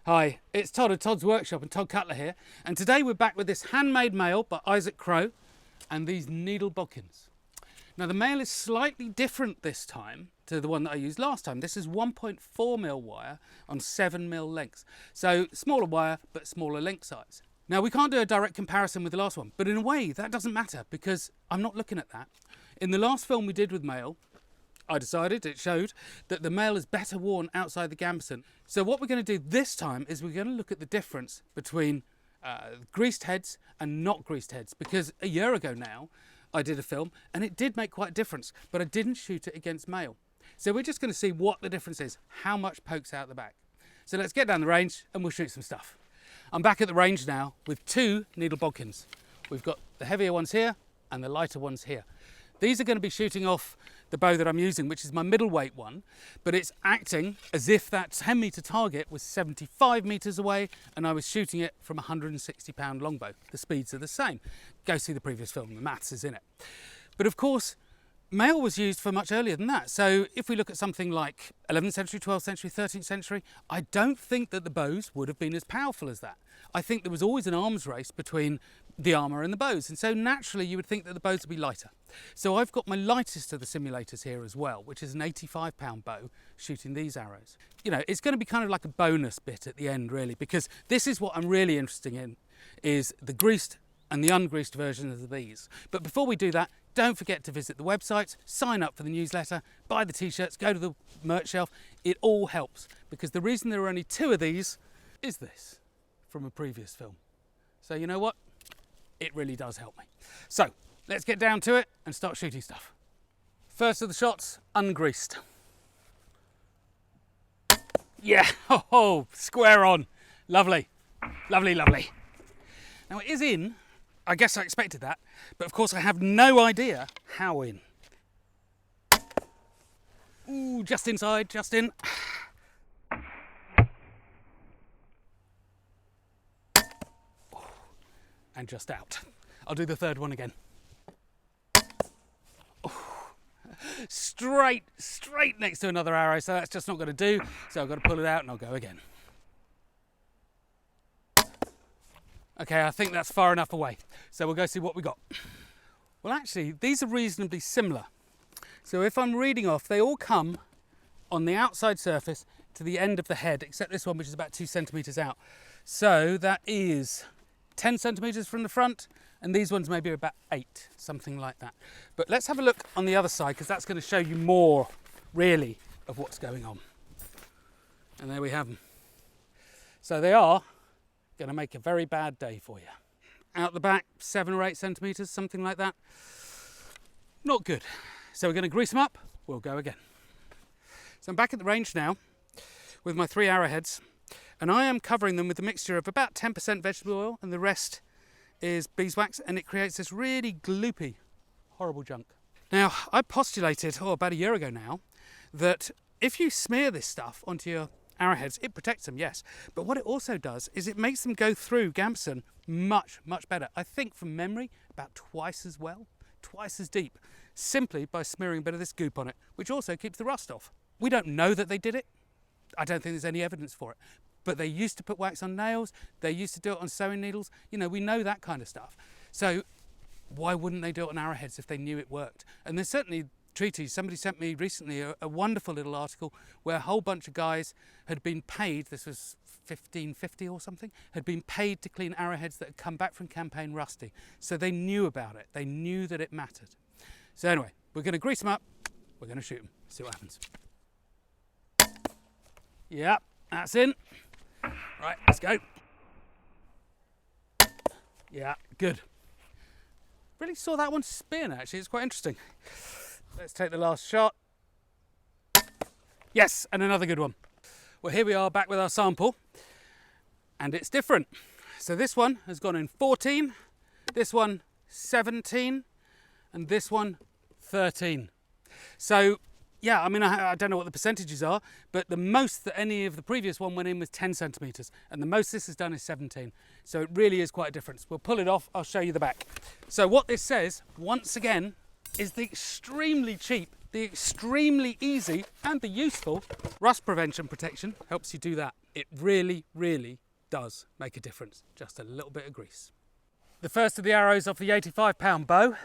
Hi, it's Todd at Todd's Workshop and Todd Cutler here, and today we're back with this handmade MAILLE by Isaac Crow and these needle bodkins. Now the MAILLE is slightly different this time to the one that I used last time. This is 1.4mm wire on 7mm lengths, so smaller wire but smaller length size. Now we can't do a direct comparison with the last one, but in a way that doesn't matter because I'm not looking at that. In the last film we did with MAILLE, it showed that the MAILLE is better worn outside the gambeson. So what we're going to do this time is we're going to look at the difference between greased heads and not greased heads, because a year ago now I did a film and it did make quite a difference, but I didn't shoot it against MAILLE. So we're just going to see what the difference is, how much pokes out the back. So let's get down the range and we'll shoot some stuff. I'm back at the range now with two needle bodkins. We've got the heavier ones here and the lighter ones here. These are going to be shooting off the bow that I'm using, which is my middleweight one, but it's acting as if that 10-metre target was 75 metres away and I was shooting it from a 160-pound longbow. The speeds are the same. Go see the previous film, the maths is in it. But of course, MAILLE was used for much earlier than that. So if we look at something like 11th century, 12th century, 13th century, I don't think that the bows would have been as powerful as that. I think there was always an arms race between the armour and the bows, and so naturally you would think that the bows would be lighter. So I've got my lightest of the simulators here as well, which is an 85-pound bow shooting these arrows. You know, it's going to be kind of like a bonus bit at the end really, because this is what I'm really interested in, is the greased and the ungreased versions of these. But before we do that, don't forget to visit the website, sign up for the newsletter, buy the t-shirts, go to the merch shelf. It all helps, because the reason there are only two of these is this from a previous film. So you know what? It really does help me. So let's get down to it and start shooting stuff. First of the shots, ungreased. Yeah, oh, square on. Lovely, lovely, lovely. Now it is in. I guess I expected that, but of course I have no idea how in. Ooh, just inside, just in. And just out. I'll do the third one again. Straight next to another arrow, so that's just not going to do. So I've got to pull it out and I'll go again. Okay, I think that's far enough away. So we'll go see what we got. Well, actually, these are reasonably similar. So if I'm reading off, they all come on the outside surface to the end of the head, except this one, which is about 2 centimetres out. So that is 10 centimetres from the front, and these ones maybe about 8, something like that. But let's have a look on the other side, because that's going to show you more, really, of what's going on. And there we have them. So they are going to make a very bad day for you. Out the back, 7 or 8 centimetres, something like that. Not good. So we're going to grease them up. We'll go again. So I'm back at the range now with my 3 arrowheads, and I am covering them with a mixture of about 10% vegetable oil and the rest is beeswax, and it creates this really gloopy, horrible junk. Now, I postulated, about a year ago now, that if you smear this stuff onto your arrowheads, it protects them, yes, but what it also does is it makes them go through gambeson much, much better. I think from memory, about twice as well, twice as deep, simply by smearing a bit of this goop on it, which also keeps the rust off. We don't know that they did it. I don't think there's any evidence for it. But they used to put wax on nails, they used to do it on sewing needles, you know, we know that kind of stuff. So why wouldn't they do it on arrowheads if they knew it worked? And there's certainly treaties. Somebody sent me recently a wonderful little article where a whole bunch of guys had been paid, this was 1550 or something, had been paid to clean arrowheads that had come back from campaign rusty. So they knew about it, they knew that it mattered. So anyway, we're going to grease them up, we're going to shoot them, see what happens. Yep, that's in. Right, let's go. Yeah, good. Really saw that one spin actually, it's quite interesting. Let's take the last shot. Yes, and another good one. Well, here we are back with our sample, and it's different. So this one has gone in 14, this one 17, and this one 13. So yeah, I mean, I don't know what the percentages are, but the most that any of the previous one went in was 10 centimetres, and the most this has done is 17. So it really is quite a difference. We'll pull it off, I'll show you the back. So what this says, once again, is the extremely cheap, the extremely easy, and the useful rust prevention protection helps you do that. It really, really does make a difference. Just a little bit of grease. The first of the arrows off the 85-pound bow.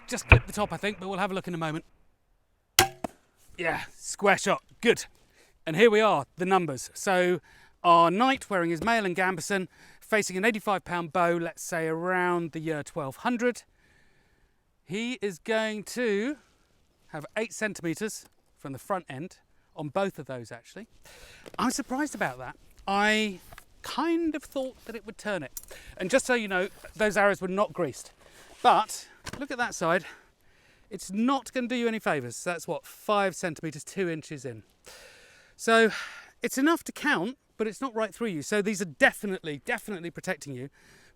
Just clip the top, I think, but we'll have a look in a moment. Yeah, square shot, good. And here we are, the numbers. So our knight wearing his MAILLE and gambeson, facing an 85-pound bow, let's say around the year 1200. He is going to have 8 centimetres from the front end, on both of those actually. I'm surprised about that. I kind of thought that it would turn it. And just so you know, those arrows were not greased. But look at that side. It's not going to do you any favours. That's what, 5 centimetres, 2 inches in. So it's enough to count, but it's not right through you. So these are definitely protecting you.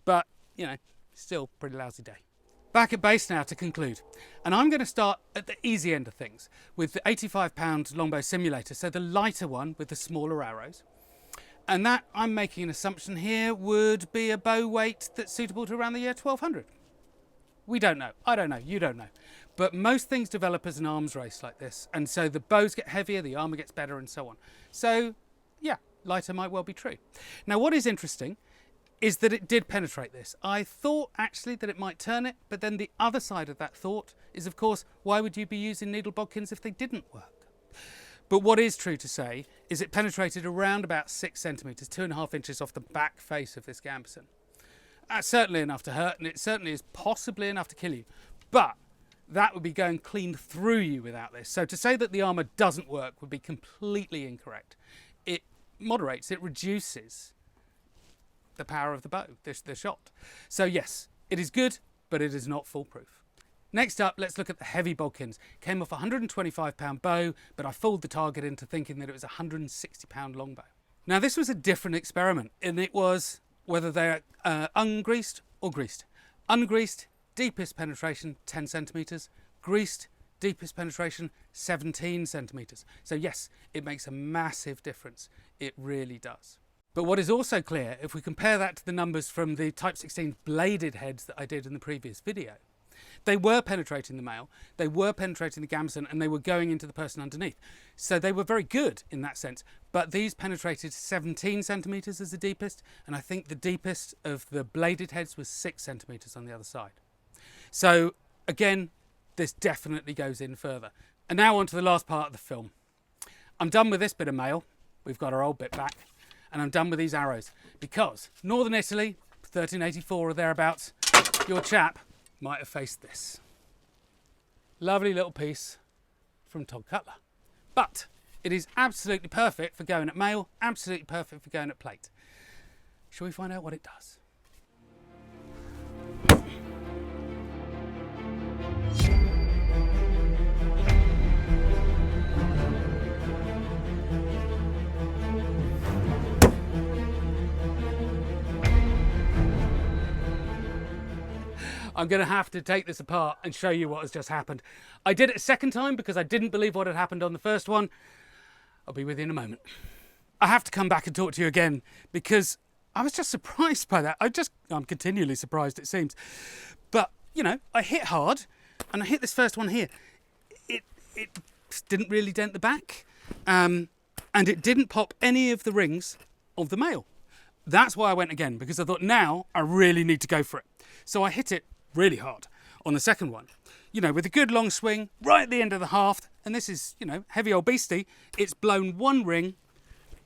But, you know, still pretty lousy day. Back at base now to conclude. And I'm going to start at the easy end of things with the 85-pound longbow simulator. So the lighter one with the smaller arrows. And that, I'm making an assumption here, would be a bow weight that's suitable to around the year 1200. We don't know. I don't know. You don't know. But most things develop as an arms race like this. And so the bows get heavier, the armour gets better, and so on. So, yeah, lighter might well be true. Now, what is interesting is that it did penetrate this. I thought actually that it might turn it, but then the other side of that thought is, of course, why would you be using needle bodkins if they didn't work? But what is true to say is it penetrated around about 6 centimetres, 2.5 inches off the back face of this gambeson. That's certainly enough to hurt, and it certainly is possibly enough to kill you. But that would be going clean through you without this. So to say that the armour doesn't work would be completely incorrect. It moderates, it reduces the power of the bow, the shot. So yes, it is good, but it is not foolproof. Next up, let's look at the heavy bodkins. Came off a 125-pound bow, but I fooled the target into thinking that it was a 160-pound longbow. Now, this was a different experiment, and it was whether they're ungreased or greased. Ungreased, deepest penetration, 10 centimetres. Greased, deepest penetration, 17 centimetres. So yes, it makes a massive difference. It really does. But what is also clear, if we compare that to the numbers from the Type 16 bladed heads that I did in the previous video, they were penetrating the MAILLE, they were penetrating the gambeson, and they were going into the person underneath. So they were very good in that sense. But these penetrated 17 centimetres as the deepest, and I think the deepest of the bladed heads was 6 centimetres on the other side. So again, this definitely goes in further. And now on to the last part of the film. I'm done with this bit of MAILLE. We've got our old bit back. And I'm done with these arrows because Northern Italy, 1384 or thereabouts, your chap might have faced this. Lovely little piece from Todd Cutler. But it is absolutely perfect for going at MAILLE, absolutely perfect for going at plate. Shall we find out what it does? I'm going to have to take this apart and show you what has just happened. I did it a second time because I didn't believe what had happened on the first one. I'll be with you in a moment. I have to come back and talk to you again because I was just surprised by that. I'm continually surprised, it seems. But, you know, I hit hard and I hit this first one here. It didn't really dent the back and it didn't pop any of the rings of the MAILLE. That's why I went again, because I thought now I really need to go for it. So I hit it really hard on the second one, you know, with a good long swing right at the end of the haft. And this is, you know, heavy old beastie. It's blown one ring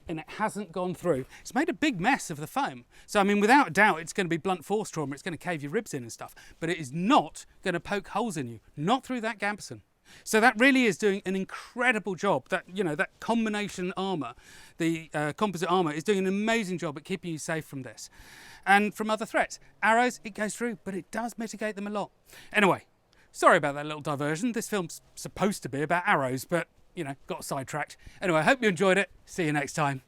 and it hasn't gone through. It's made a big mess of the foam. So, I mean, without a doubt, it's going to be blunt force trauma. It's going to cave your ribs in and stuff, but it is not going to poke holes in you, not through that gambeson. So that really is doing an incredible job. That, you know, that combination armour, the composite armour, is doing an amazing job at keeping you safe from this and from other threats. Arrows, it goes through, but it does mitigate them a lot. Anyway, sorry about that little diversion. This film's supposed to be about arrows, but, you know, got sidetracked. Anyway, I hope you enjoyed it. See you next time.